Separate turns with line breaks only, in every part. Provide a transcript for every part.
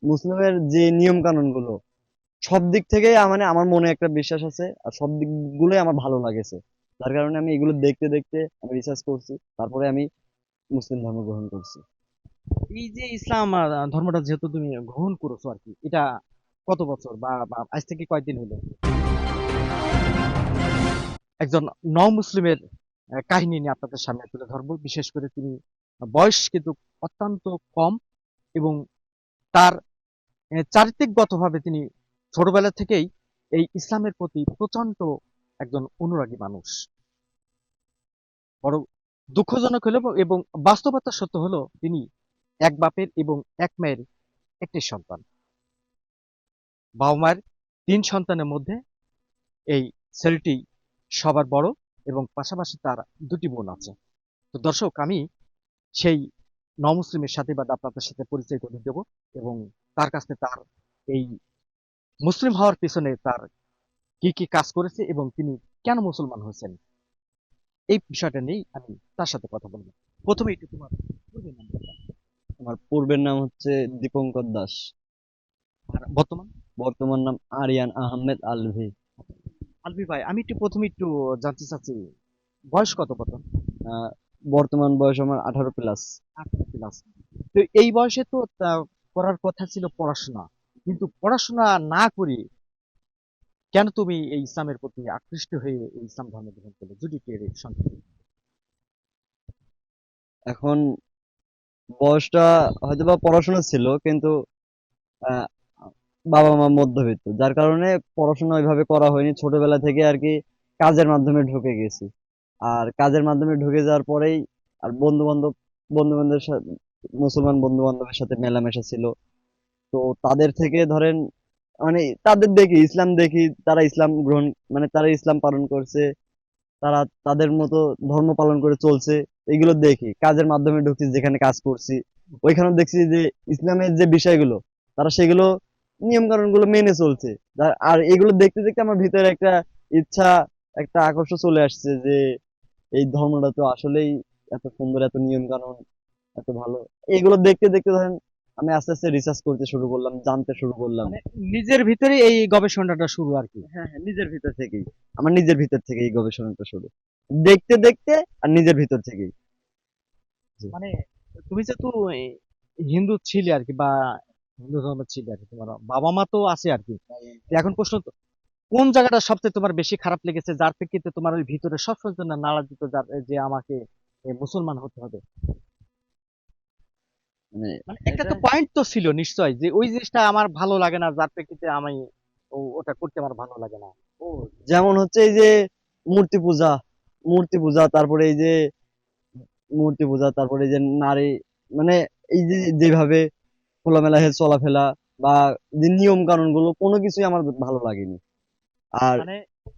মুসলিমের যে নিয়ম কানুন গুলো সব দিক থেকেই মানে আমার মনে একটা বিশ্বাস আছে, আর সব দিকগুলোই আমার ভালো লাগেছে। যার কারণে আমি এগুলো দেখতে দেখতে আমি রিসার্চ করছি, তারপরে আমি মুসলিম ধর্ম গ্রহণ করছি।
এই যে ইসলাম ধর্মটা যেহেতু তুমি গ্রহণ করেছো আর কি, এটা কত বছর বা আজ থেকে কয়দিন হলো? একজন মুসলিমের কাহিনী নিয়ে আপনাদের সামনে তুলে ধরবো। বিশেষ করে তিনি বয়স কিন্তু অত্যন্ত কম, এবং তার চারিত্রিকগতভাবে তিনি ছোটবেলা থেকেই এই ইসলামের প্রতি প্রচন্ড একজন অনুরাগী মানুষ। বড় দুঃখজনক হলো এবং বাস্তবতা সত্য হলো তিনি এক বাপের এবং এক মায়ের একটি সন্তান। বাবা মায়ের তিন সন্তানের মধ্যে এই ছেলেটি সবার বড়, এবং পাশাপাশি তার দুটি বোন আছে। তো দর্শক, আমি সেই নমুসলিমের সাথে আপনাদের সাথে পরিচয় করে দেব, এবং তার কাছে তার এই মুসলিম হওয়ার পিছনে তার কি কি কাজ করেছে এবং তিনি কেন মুসলমান হয়েছেন, এই বিষয়টা নিয়েই আমি তার সাথে কথা বলবো। প্রথমে একটু তোমার পূর্বের নাম বলো।
আমার পূর্বের নাম হচ্ছে দীপঙ্কর দাস।
আর বর্তমান?
বর্তমান নাম আরিয়ান আহমেদ আলভি।
আলবি ভাই, আমি প্রথমে একটু জানতে চাচ্ছি, বয়স কত কত?
আহ, বর্তমান বয়স আমার 18+।
18 প্লাস। তো এই বয়সে তো করার কথা ছিল পড়াশোনা, কিন্তু পড়াশোনা না করে কেন তুমি এই ইসলামের প্রতি আকৃষ্ট হয়ে এই ইসলাম ধর্ম গ্রহণ করলে, যদি একটু এর সংক্ষেপে।
এখন বয়সটা হয়তোবা পড়াশোনা ছিল, কিন্তু আহ, বাবা মা মধ্যবিত্ত, যার কারণে পড়াশোনা ওইভাবে করা হয়নি। ছোটবেলা থেকে আর কি কাজের মাধ্যমে ঢুকে গেছি। আর কাজের মাধ্যমে ঢুকে যাওয়ার পরেই আর বন্ধু বান্ধবের সাথে, মুসলমান বন্ধু বান্ধবের সাথে মেলামেশা ছিল। তো তাদের থেকে ধরেন মানে তাদের দেখি, ইসলাম দেখি, তারা ইসলাম গ্রহণ মানে তারা ইসলাম পালন করছে, তারা তাদের মতো ধর্ম পালন করে চলছে। এগুলো দেখি, কাজের মাধ্যমে ঢুকছি, যেখানে কাজ করছি ওইখানে দেখছি যে ইসলামের যে বিষয়গুলো তারা সেগুলো নিয়ম কানুন গুলো মেনে চলছে। আর এগুলো দেখতে দেখতে আমার ভিতরে একটা ইচ্ছা, একটা আকর্ষণ চলে আসছে যে এই ধর্মটা তো আসলেই এত সুন্দর, এত নিয়ম কানুন, এত ভালো। এগুলো দেখতে দেখতে ধরেন আমি আস্তে আস্তে রিসার্চ করতে শুরু করলাম, জানতে শুরু করলাম।
মানে নিজের ভিতরে এই গবেষণাটা শুরু আর কি।
হ্যাঁ হ্যাঁ, নিজের ভিতর থেকেই, আমার নিজের ভিতর থেকে এই গবেষণাটা শুরু, দেখতে দেখতে আর নিজের ভিতর থেকেই। জি।
মানে তুমি যেহেতু হিন্দু ছিলে আর কি, বা হিন্দু ধর্ম ছিলে আর কি, তোমার বাবা মা তো আছে আর কি। তো এখন প্রশ্ন, কোন জায়গাটা সবচেয়ে তোমার বেশি খারাপ লেগেছে, যার প্রেক্ষিতে তোমার ওই ভিতরে সবসময় জন্য নাড়া দিত, যার যে আমাকে মুসলমান হতে হবে?
মানে
মানে একটা
এটা
তো পয়েন্ট তো ছিল নিশ্চয়, যে ওই জিনিসটা আমার ভালো লাগে না, যার প্রেক্ষিতে আমি ওটা করতে আমার ভালো লাগে না।
ও, যেমন হচ্ছে এই যে মূর্তি পূজা, তারপরে এই যে মূর্তি পূজা, তারপরে এই যে নারী মানে এই যে যেভাবে খোলামেলা হয়ে চলাফেরা বা যে নিয়ম কানুন গুলো কোনো কিছুই আমার ভালো লাগেনি। আর
মানে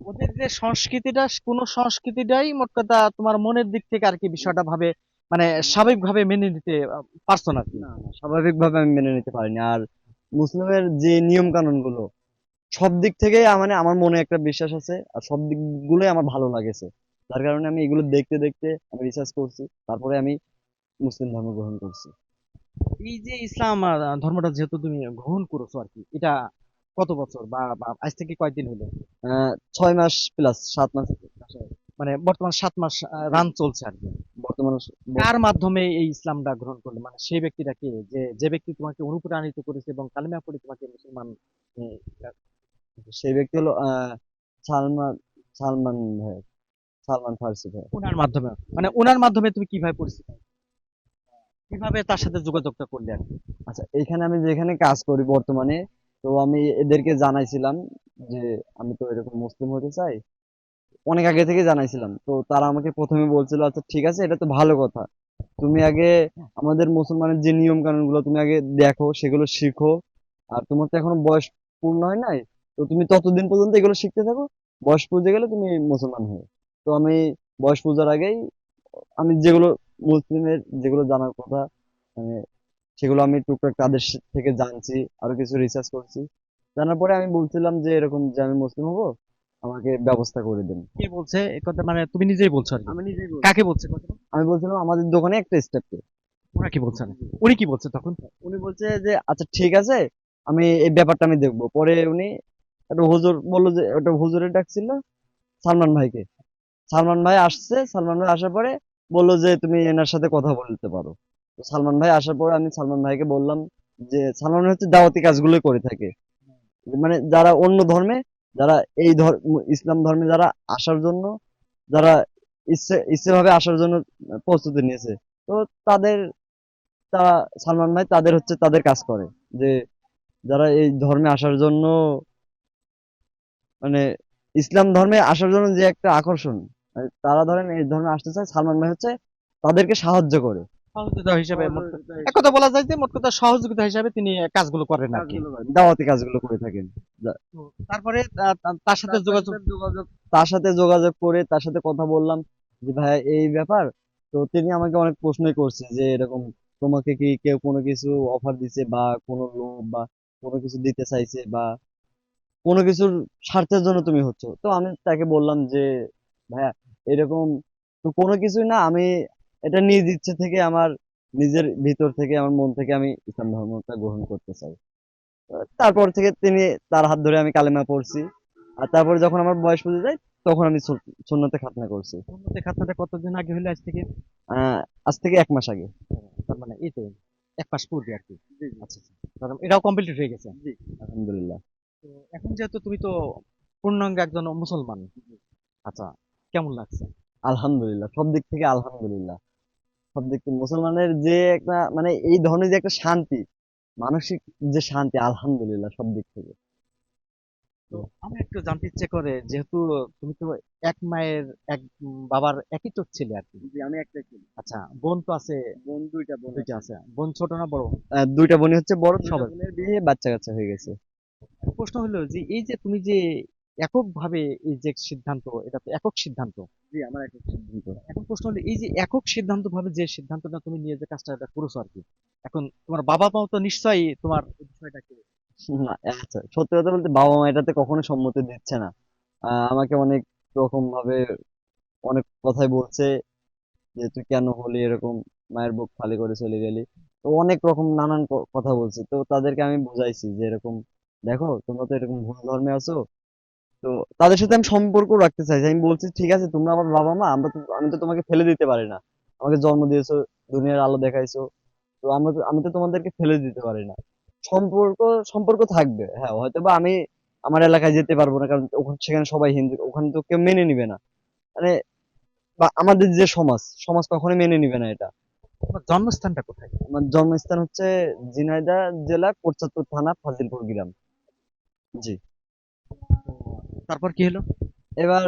ওদের যে সংস্কৃতিটা, কোন সংস্কৃতিটাই মোট কথা তোমার মনের দিক থেকে আর কি বিষয়টা ভাবে, মানে স্বাভাবিকভাবে মেনে নিতে পারছো না আর কি।
না না, স্বাভাবিকভাবে আমি মেনে নিতে পারিনি। আর মুসলিমের যে নিয়ম কানুন গুলো সব দিক থেকেই মানে আমার মনে একটা বিশ্বাস আছে, আর সব দিকগুলোই আমার ভালো লাগেছে। যার কারণে আমি এগুলো দেখতে দেখতে আমি রিসার্চ করছি, তারপরে আমি মুসলিম ধর্ম গ্রহণ করছি।
এই যে ইসলাম ধর্মটা যেহেতু তুমি গ্রহণ করেছো আর কি, এটা কত বছর বা আজ থেকে কয়দিন হলো?
6 মাস+, 7 মাস কাছাকাছি।
মানে বর্তমান 7 মাস রান চলছে আর কি।
বর্তমানে
কার মাধ্যমে এই ইসলামটা গ্রহণ করলে, মানে সেই ব্যক্তিটা কে, যে ব্যক্তি তোমাকে অনুপ্রাণিত করেছে এবং কালিমা পড়ে তোমাকে মুসলমান আহ,
সেই ব্যক্তি হলো সালমান সালমান ভাই, সালমান ফার্সি ভাই।
ওনার মাধ্যমে, মানে ওনার মাধ্যমে তুমি কিভাবে পরিচিত, কিভাবে তার সাথে যোগাযোগটা করলে আর কি?
আচ্ছা, এখানে আমি যেখানে কাজ করি বর্তমানে, তো আমি এদেরকে জানাইছিলাম যে আমি তো এরকম মুসলিম হতে চাই, অনেক আগে থেকে জানাইছিলাম। তো তারা আমাকে প্রথমে বলছিল আচ্ছা ঠিক আছে, এটা তো ভালো কথা, তুমি আগে আমাদের মুসলমানের যে নিয়ম কানুন গুলো তুমি আগে দেখো, সেগুলো শিখো। আর তোমার তো এখনো বয়স পূর্ণ হয় নাই, তো তুমি ততদিন পর্যন্ত এগুলো শিখতে থাকো, বয়স পুজে গেলে তুমি মুসলমান হয়ে। তো আমি বয়স পূজার আগেই আমি যেগুলো মুসলিমের যেগুলো জানার কথা, মানে সেগুলো আমি টুকটাক তাদের থেকে জানছি, আরো কিছু রিসার্চ করছি। জানার পরে আমি বলছিলাম যে এরকম যে আমি মুসলিম হব, আমাকে ব্যবস্থা করে দেন।
কে বলছে এ কথা, মানে তুমি নিজেই বলছো আর কি?
আমি নিজেই বলছি।
কাকে বলছে কথাটা?
আমি বলছিলাম আমাদের দোকানে একটা স্টাফকে।
ওরা কি বলছেন? উনি কি বলছে তখন?
উনি বলছে যে আচ্ছা ঠিক আছে, আমি এই ব্যাপারটা আমি দেখবো। পরে উনি একটা হুজুর বললো, যে একটা হুজুরের ডাকছিল সালমান ভাইকে। সালমান ভাই আসছে, সালমান ভাই আসার পরে বললো যে তুমি এনার সাথে কথা বলতে পারো। তো সালমান ভাই আসার পরে আমি সালমান ভাইকে বললাম যে সালমান ভাই হচ্ছে দাওয়াতি কাজগুলোই করে থাকে, মানে যারা অন্য ধর্মে, যারা এই ইসলাম ধর্মে যারা আসার জন্য, যারা ইচ্ছে ভাবে আসার জন্য প্রস্তুতি নিয়েছে, তো তাদের, তারা, সালমান ভাই তাদের হচ্ছে তাদের কাজ করে, যে যারা এই ধর্মে আসার জন্য, মানে ইসলাম ধর্মে আসার জন্য যে একটা আকর্ষণ, মানে তারা ধরেন এই ধর্মে আসতে চায়, সালমান ভাই হচ্ছে তাদেরকে সাহায্য করে।
সহযোগিতা হিসেবে এক কথা বলা যায় যে মোট কথা সহযোগিতা হিসেবে তিনি কাজগুলো করেন আর কি।
দাওয়াতি কাজগুলো করে থাকেন।
তো তারপরে তার সাথে যোগাযোগ।
তার সাথে যোগাযোগ করে তার সাথে কথা বললাম যে ভাই এই ব্যাপার। তো তিনি আমাকে অনেক প্রশ্নই করছে যে এরকম তোমাকে কি কেউ কোনো কিছু অফার দিছে, বা কোনো লোভ বা কোনো কিছু দিতে চাইছে, বা কোনো কিছুর স্বার্থের জন্য তুমি হচ্ছ। তো আমি তাকে বললাম যে ভাইয়া এরকম তো কোনো কিছুই না, আমি এটা নিজ ইচ্ছে থেকে, আমার নিজের ভিতর থেকে, আমার মন থেকে আমি ইসলাম ধর্মটা গ্রহণ করতে চাই। তারপর থেকে তিনি, তার হাত ধরে আমি কালেমা পড়ছি। আর তারপরে যখন আমার বয়স পুজে যায়, তখন আমি সুন্নতে খাতনা করছি।
উন্নতি খাতনাটা কতদিন আগে হলো আজ থেকে?
আহ আজ থেকে 1 মাস আগে।
তার মানে এই তো 1 মাস পূর্বে আর কি। আচ্ছা আচ্ছা। এটাও কমপ্লিট হয়ে গেছে।
জি, আলহামদুলিল্লাহ।
তো এখন যেহেতু তুমি তো পূর্ণাঙ্গ একজন মুসলমান, আচ্ছা, কেমন লাগছে?
আলহামদুলিল্লাহ, সব দিক থেকে আলহামদুলিল্লাহ। সব দিক থেকে মুসলমানের যে একটা, মানে এই ধরনের যে একটা শান্তি, মানসিক যে শান্তি, আলহামদুলিল্লাহ সব দিক থেকে।
তো আমি একটু জানতে ইচ্ছে করে, যেহেতু তুমি তো এক মায়ের এক বাবার একই চোখ ছেলে আর কি।
জি, আমি একটা ছেলে।
আচ্ছা, বোন তো আছে?
বোন, দুইটা বোন
দুইটা
আছে।
আছে। বোন ছোট না বড়?
দুইটা বোনই হচ্ছে বড়, দুইটা
সবার।
বোনের বিয়ে, বাচ্চা কাচ্চা হয়ে গেছে।
প্রশ্ন হলো যে এই যে তুমি যে এককভাবে এই যে সিদ্ধান্ত, এটা তো একক সিদ্ধান্ত।
জি, আমার একটা সিদ্ধান্ত।
এখন প্রশ্ন হলো এই যে একক সিদ্ধান্ত ভাবে যে সিদ্ধান্তটা তুমি নিয়ে যে কাজটা এটা করেছো আর কি, এখন তোমার বাবা মাও তো নিশ্চয়ই তোমার এই বিষয়টাকে।
না, আচ্ছা সত্যি কথা বলতে বাবা মা এটাতে কখনো সম্মতি দিচ্ছে না। আমাকে অনেক রকম ভাবে অনেক কথাই বলছে, যে তুই কেন হলি এরকম, মায়ের বুক খালি করে চলে গেলি। তো অনেক রকম নানান কথা বলছি। তো তাদেরকে আমি বুঝাইছি যে এরকম দেখো, তোমরা তো এরকম ভুল ধর্মে আছো। তো তাদের সাথে আমি সম্পর্ক রাখতে চাইছি। আমি বলছি ঠিক আছে, তোমরা আমার বাবা মা, আমি তো তোমাকে ফেলে দিতে পারি না। আমাকে জন্ম দিয়েছো, দুনিয়ার আলো দেখাইছো। তো আমি তো তোমাদেরকে ফেলে দিতে পারি না। সম্পর্ক সম্পর্ক থাকবে, হ্যাঁ হয়তো বা আমি আমার এলাকায় যেতে পারবো না, কারণ ওখানে সেখানে সবাই হিন্দু, ওখানে তো কেউ মেনে নিবে না। মানে বা আমাদের যে সমাজ, সমাজ কখনোই মেনে নিবে না এটা।
তোমার জন্মস্থানটা কোথায়?
আমার জন্মস্থান হচ্ছে ঝিনাইদহ জেলা কোটচাঁদপুর থানা ফাজিলপুর গ্রাম। জি।
তারপর কি হলো?
এবার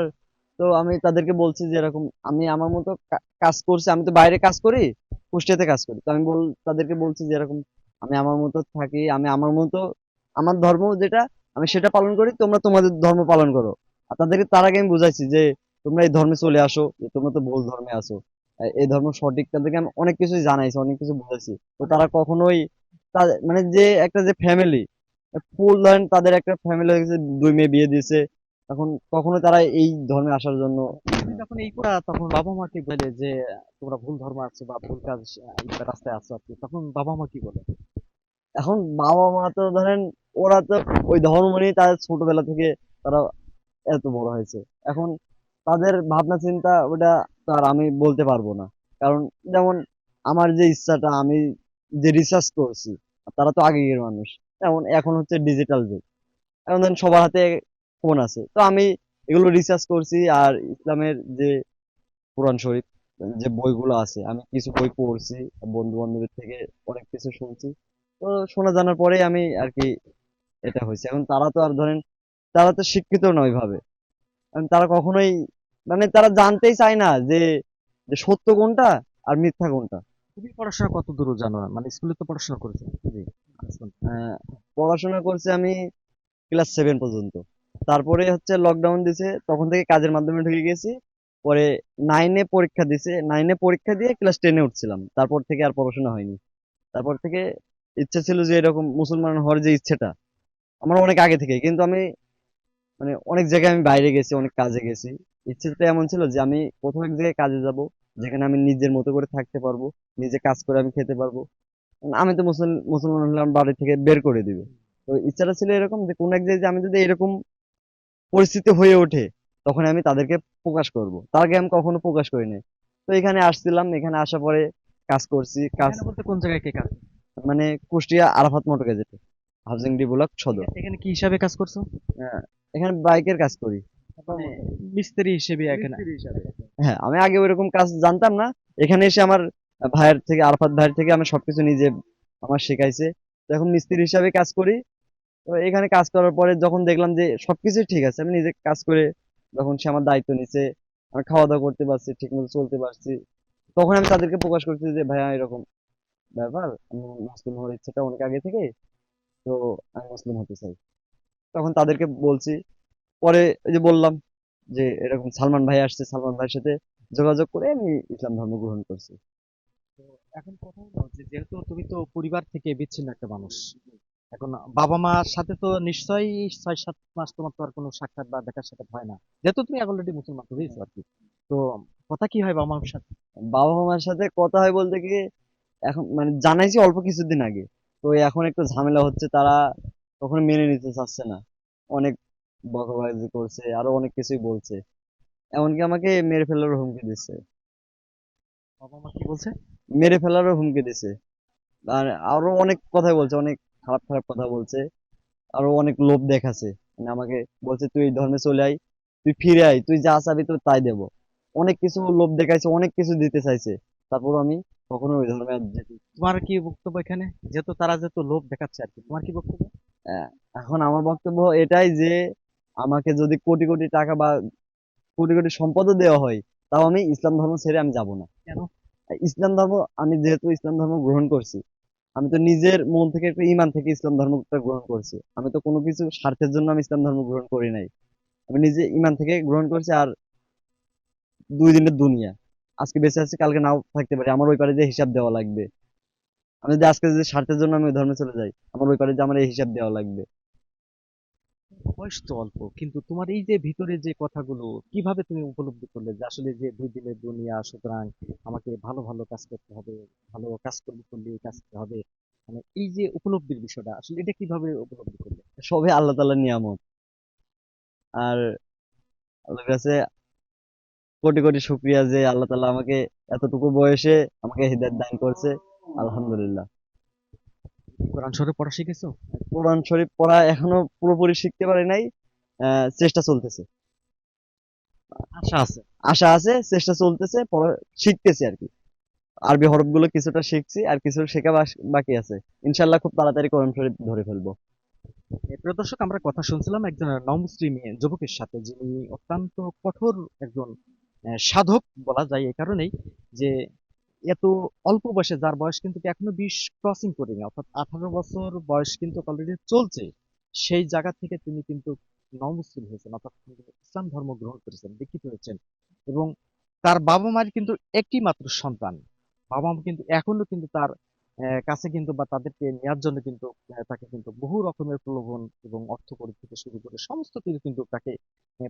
তো আমি তাদেরকে বলছি যে এরকম আমি আমার মতো কাজ করছি, আমি তো বাইরে কাজ করি, কুষ্টিয়াতে কাজ করি। তো আমি তাদেরকে বলছি যে এরকম আমি আমার মতো থাকি, আমি আমার মতো, আমার ধর্ম যেটা আমি সেটা পালন করি, তোমরা তোমাদের ধর্ম পালন করো। আর তাদেরকে তার আগে আমি বুঝাইছি যে তোমরা এই ধর্মে চলে আসো, যে তোমরা তো ভুল ধর্মে আসো। এই ধর্ম সঠিক, তাদেরকে আমি অনেক কিছু জানাইছি, অনেক কিছু বুঝাইছি। তো তারা কখনোই, মানে যে একটা যে ফ্যামিলি, ফুল ধরেন তাদের একটা ফ্যামিলি হয়ে গেছে, 2 মেয়ে বিয়ে দিয়েছে। এখন কখনো তারা এই ধর্মে আসার জন্য,
তুমি যখন এই পুরা তখন বাবা মাকে বলে যে তোমরা ভুল ধর্ম আছো বা ভুল কাজ রাস্তায় আছো আর কি, তখন বাবা মা কি বলে?
এখন বাবা মা তো ধরেন ওরা তো ওই ধর্ম নিয়ে তাদের ছোটবেলা থেকে তারা এত বড় হয়েছে। এখন তাদের ভাবনা চিন্তা ওটা তো আর আমি বলতে পারবো না। কারণ যেমন আমার যে ইচ্ছাটা, আমি যে রিসার্চ করছি, আর তারা তো আগের মানুষ। যেমন এখন হচ্ছে ডিজিটাল যুগ, এখন ধরেন সবার হাতে ফোন আছে। তো আমি এগুলো রিসার্চ করছি, আর ইসলামের যে কোরআন শরীফ, যে বইগুলো আছে, আমি কিছু বই পড়ছি, বন্ধু বান্ধবের থেকে অনেক কিছু শুনছি। তো শোনা জানার পরে আমি আর কি এটা হয়েছে। এখন তারা তো আর ধরেন, তারা তো শিক্ষিত নয় ওইভাবে। কারণ তারা কখনোই, মানে তারা জানতেই চায় না যে যে সত্য কোনটা আর মিথ্যা কোনটা।
তুমি পড়াশোনা কত দূর জানো? মানে স্কুলে তো পড়াশোনা করেছো।
জি। আহ, পড়াশোনা করছি আমি ক্লাস 7 পর্যন্ত। তারপরে হচ্ছে লকডাউন দিছে, তখন থেকে কাজের মাধ্যমে ঢুকে গেছি। পরে 9-এ পরীক্ষা দিছে, 9-এ পরীক্ষা দিয়ে ক্লাস 10-এ উঠছিলাম। তারপর থেকে আর পড়াশোনা হয়নি। তারপর থেকে ইচ্ছা ছিল যে এরকম মুসলমান হওয়ার যে ইচ্ছেটা আমার অনেক আগে থেকে, কিন্তু আমি, মানে অনেক জায়গায় আমি বাইরে গেছি, অনেক কাজে গেছি। ইচ্ছেটা এমন ছিল যে আমি কোথাও এক জায়গায় কাজে যাব, যেখানে আমি নিজের মতো করে থাকতে পারবো, নিজে কাজ করে আমি খেতে পারবো। আমি তো মুসলমান হলাম, বাড়ি থেকে বের করে দিবে। তো ইচ্ছাটা ছিল এরকম যে কোন এক জায়গায় যে আমি যদি এরকম পরিস্থিতি হয়ে ওঠে, তখন আমি তাদেরকে প্রকাশ করব, তার আগে আমি কখনো প্রকাশ করিনি। তো এখানে আসছিলাম, এখানে আসার পরে কাজ করছি। কাজ
এখানে বলতে কোন জায়গায় কে কাজ?
মানে কুষ্টিয়া আরাফাত মোটর গেজেটে, হাউজিং ডি ব্লক সদর।
এখানে কি হিসাবে কাজ করছো?
আহ, এখানে বাইকের কাজ করি।
মানে মিস্ত্রি হিসেবে এখানে?
হ্যাঁ, আমি আগে ওইরকম কাজ জানতাম না। এখানে এসে আমার ভাইয়ের থেকে, আরাফাত ভাইয়ের থেকে আমি সবকিছু নিজে আমার শেখাইছে। তো এখন মিস্ত্রি হিসাবে কাজ করি। তো এখানে কাজ করার পরে যখন দেখলাম যে সবকিছু ঠিক আছে, আমি নিজে কাজ করে যখন সে আমার দায়িত্ব নিছে, আমি খাওয়া দাওয়া করতে পারছি, ঠিক মতো চলতে পারছি, তখন আমি তাদেরকে প্রকাশ করছি যে ভাইয়া এরকম ব্যাপার, আমি মুসলিম হওয়ার ইচ্ছাটা অনেক আগে থেকে, তো আমি মুসলিম হতে চাই। তখন তাদেরকে বলছি। পরে ওই যে বললাম যে এরকম সালমান ভাই আসছে, সালমান ভাইয়ের সাথে যোগাযোগ করে আমি ইসলাম ধর্ম গ্রহণ করছি।
তো এখন কথা হলো যে যেহেতু তুমি তো পরিবার থেকে বিচ্ছিন্ন একটা মানুষ, এখন বাবা মার সাথে তো নিশ্চয়ই 6-7 মাস তোমার তো আর কোনো সাক্ষাৎ বা দেখা সাক্ষাৎ হয় না, যেহেতু তুমি অলরেডি মুসলমান হয়েছো আর কি। তো কথা কি হয় বাবা মার সাথে?
বাবা মার সাথে কথা হয় বলতে কি, এখন মানে জানাইছি অল্প কিছুদিন আগে। তো এখন একটু ঝামেলা হচ্ছে, তারা কখনো মেনে নিতে চাচ্ছে না। অনেক বকাবাজি করছে, আরো অনেক কিছুই বলছে, এমনকি আমাকে মেরে ফেলারও হুমকি দিচ্ছে।
বাবা মা কি বলছে?
মেরে ফেলারও হুমকি দিচ্ছে। আর আরো অনেক কথাই বলছে, অনেক খারাপ খারাপ কথা বলছে। আরো অনেক লোভ দেখাচ্ছে, মানে আমাকে বলছে তুই এই ধর্মে চলে আয়, তুই ফিরে আয়, তুই যা চাবি তো তাই দেবো। অনেক কিছু লোভ দেখাইছে, অনেক কিছু দিতে চাইছে। তারপর আমি কখনো ওই ধর্মে আর
তোমার কি বক্তব্য এখানে, যেহেতু তারা যেহেতু লোভ দেখাচ্ছে আর কি, তোমার কি বক্তব্য?
আহ, এখন আমার বক্তব্য এটাই যে আমাকে যদি কোটি কোটি টাকা বা কোটি কোটি সম্পদও দেওয়া হয়, তাও আমি ইসলাম ধর্ম ছেড়ে আমি যাব না।
কেন?
ইসলাম ধর্ম, আমি যেহেতু ইসলাম ধর্ম গ্রহণ করছি, আমি তো নিজের মন থেকে একটা ইমান থেকে ইসলাম ধর্মটা গ্রহণ করছি। আমি তো কোনো কিছু স্বার্থের জন্য আমি ইসলাম ধর্ম গ্রহণ করি নাই। আমি নিজে ইমান থেকে গ্রহণ করছি। আর 2 দিনের দুনিয়া, আজকে বেঁচে আছি, কালকে নাও থাকতে পারি, আমার ওই পারে যে হিসাব দেওয়া লাগবে। আমি যদি আজকে যদি স্বার্থের জন্য আমি ওই ধর্মে চলে যাই, আমার ওই পারে যে আমার এই হিসাব দেওয়া লাগবে।
বয়স তো অল্প, কিন্তু তোমার এই যে ভিতরে যে কথাগুলো কিভাবে তুমি উপলব্ধি করলে যে আসলে যে 2 দিনের দুনিয়া, সুতরাং আমাকে ভালো ভালো কাজ করতে হবে, ভালো কাজ করতে করলে এই কাজ করতে হবে, মানে এই যে উপলব্ধির বিষয়টা আসলে এটা কিভাবে উপলব্ধি করলে?
সবই আল্লাহ তাআলার নিয়ামত। আর আল্লাহর কাছে কোটি কোটি শুক্রিয়া যে আল্লাহ তাআলা আমাকে এতটুকু বয়সে আমাকে হিদায়াত দান করছে। আলহামদুলিল্লাহ।
কোরআন শরীফ পড়া শিখেছো?
কোরআন শরীফ পড়া এখনো পুরোপুরি শিখতে পারি নাই। চেষ্টা চলতেছে।
আশা আছে।
আশা আছে, চেষ্টা চলতেছে, পড়া শিখতেছি আর কি। আরবি হরফগুলো কিছুটা শিখছি, আর কিছু শেখা বাকি আছে। ইনশাল্লাহ খুব তাড়াতাড়ি কোরআন শরীফ ধরে ফেলবো।
প্রিয় দর্শক, আমরা কথা শুনছিলাম একজন নমুসলিম যুবকের সাথে, যিনি অত্যন্ত কঠোর একজন সাধক বলা যায় এই কারণেই যে এত অল্প বয়সে, যার বয়স কিন্তু এখনো 20 ক্রসিং করেনি, অর্থাৎ 18 বছর বয়স কিন্তু অলরেডি চলছে, সেই জায়গা থেকে তিনি কিন্তু নমুসলিম হয়েছেন, অর্থাৎ তিনি ইসলাম ধর্ম গ্রহণ করেছেন, দীক্ষিত হয়েছেন। এবং তার বাবা মার কিন্তু একটি মাত্র সন্তান। বাবা মা কিন্তু এখনো কিন্তু তার কাছে কিন্তু বা তাদেরকে নেওয়ার জন্য কিন্তু তাকে কিন্তু বহু রকমের প্রলোভন এবং অর্থ করে থেকে শুরু করে সমস্ত কিছু কিন্তু তাকে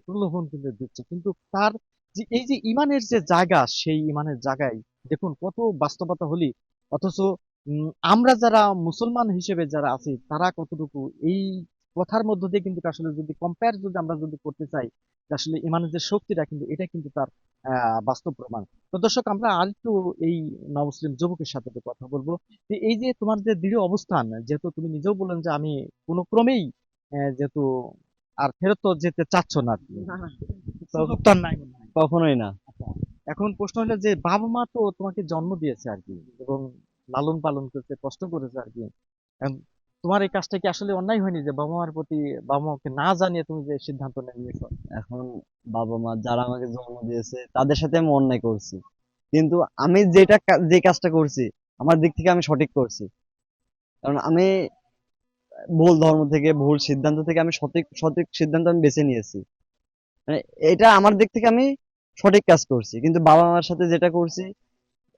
প্রলোভন কিন্তু দিচ্ছে, কিন্তু তার যে এই যে ইমানের যে জায়গা, সেই ইমানের জায়গায় দেখুন কত বাস্তবতা হলি, অথচ আমরা যারা মুসলমান হিসেবে যারা আছি তারা কতটুকু এই কথার মধ্য দিয়ে কিন্তু আসলে যদি কম্পেয়ার যদি আমরা যদি করতে চাই, যে আসলে ইমানের যে শক্তিটা কিন্তু এটা কিন্তু তার বাস্তব প্রমাণ। তো দর্শক, আমরা আরেকটু এই নমুসলিম যুবকের সাথে একটু কথা বলবো যে এই যে তোমার যে দৃঢ় অবস্থান, যেহেতু তুমি নিজেও বললেন যে আমি কোনো ক্রমেই যেহেতু আর ফেরত তো যেতে চাচ্ছ না আর কি। সুযোগ তো আর নাই মনে হয়।
কখনোই না।
আচ্ছা, এখন প্রশ্ন হলো যে বাবা মা তো তোমাকে জন্ম দিয়েছে আর কি, এবং লালন পালন করেছে, কষ্ট করেছে আর কি। এখন তোমার এই কাজটা কি আসলে অন্যায় হয়নি যে বাবা মার প্রতি, বাবা মাকে না জানিয়ে তুমি যে সিদ্ধান্ত নিয়েছো?
এখন বাবা মা যারা আমাকে জন্ম দিয়েছে তাদের সাথে আমি অন্যায় করছি, কিন্তু আমি যেটা যে কাজটা করছি, আমার দিক থেকে আমি সঠিক করছি। কারণ আমি ভুল ধর্ম থেকে, ভুল সিদ্ধান্ত থেকে আমি সঠিক সঠিক সিদ্ধান্ত আমি বেছে নিয়েছি। মানে এটা আমার দিক থেকে আমি সঠিক কাজ করছি, কিন্তু বাবা মার সাথে যেটা করছি,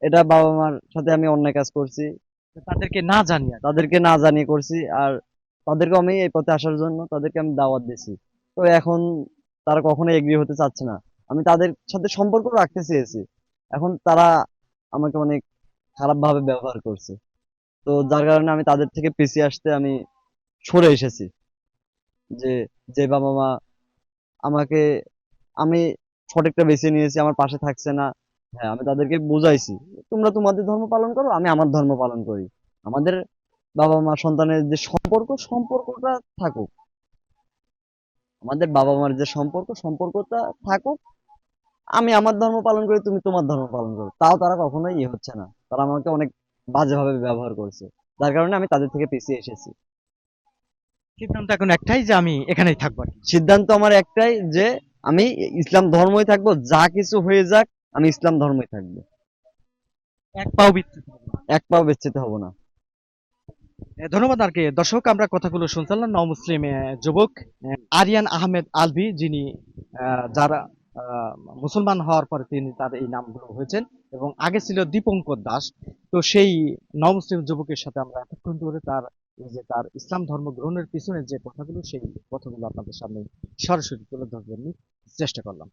এটা বাবা মার সাথে আমি অন্যায় কাজ করছি।
তাদেরকে না জানিয়ে আর কি।
তাদেরকে না জানিয়ে করছি। আর তাদেরকে আমি এই পথে আসার জন্য তাদেরকে আমি দাওয়াত দিছি। তো এখন তারা কখনো এগ্রি হতে চাচ্ছে না। আমি তাদের সাথে সম্পর্ক রাখতে চেয়েছি, এখন তারা আমাকে অনেক খারাপ ভাবে ব্যবহার করছে। তো যার কারণে আমি তাদের থেকে পিছিয়ে আসতে আমি সরে এসেছি। যে যে বাবা মা আমাকে, আমি সঠিকটা বেছে নিয়েছি, আমার পাশে থাকছে না, হ্যাঁ আমি তাদেরকে বুঝাইছি তোমরা তোমাদের ধর্ম পালন করো, আমি আমার ধর্ম পালন করি। আমাদের বাবা মা সন্তানের যে সম্পর্কটা থাকুক, আমাদের বাবা মার যে সম্পর্কটা থাকুক। আমি আমার ধর্ম পালন করি, তুমি তোমার ধর্ম পালন করো, তাও তারা কখনোই ইয়ে হচ্ছে না, তারা আমাকে অনেক বাজেভাবে ব্যবহার করছে। যার কারণে আমি তাদের থেকে পিছিয়ে এসেছি।
সিদ্ধান্ত এখন একটাই যে আমি এখানেই থাকবো আর কি।
সিদ্ধান্ত আমার একটাই যে আমি ইসলাম ধর্মই থাকবো, যা কিছু হয়ে যাক আমি ইসলাম ধর্মই থাকবো।
এক পাও বিচ্যুত হবো না।
এক পাও বিচ্যুত হব না।
ধন্যবাদ আর কি। দর্শক, আমরা কথাগুলো শুনছিলাম মুসলিম যুবক আরিয়ান আহমেদ আলভি, যিনি যারা আহ, মুসলমান হওয়ার পরে তিনি তার এই নামগুলো হয়েছেন, এবং আগে ছিল দীপঙ্কর দাস। তো সেই মুসলিম যুবকের সাথে আমরা এতক্ষণ ধরে তার এই যে তার ইসলাম ধর্ম গ্রহণের পিছনে যে কথাগুলো, সেই কথাগুলো আপনাদের সামনে সরাসরি তুলে ধরবার চেষ্টা করলাম।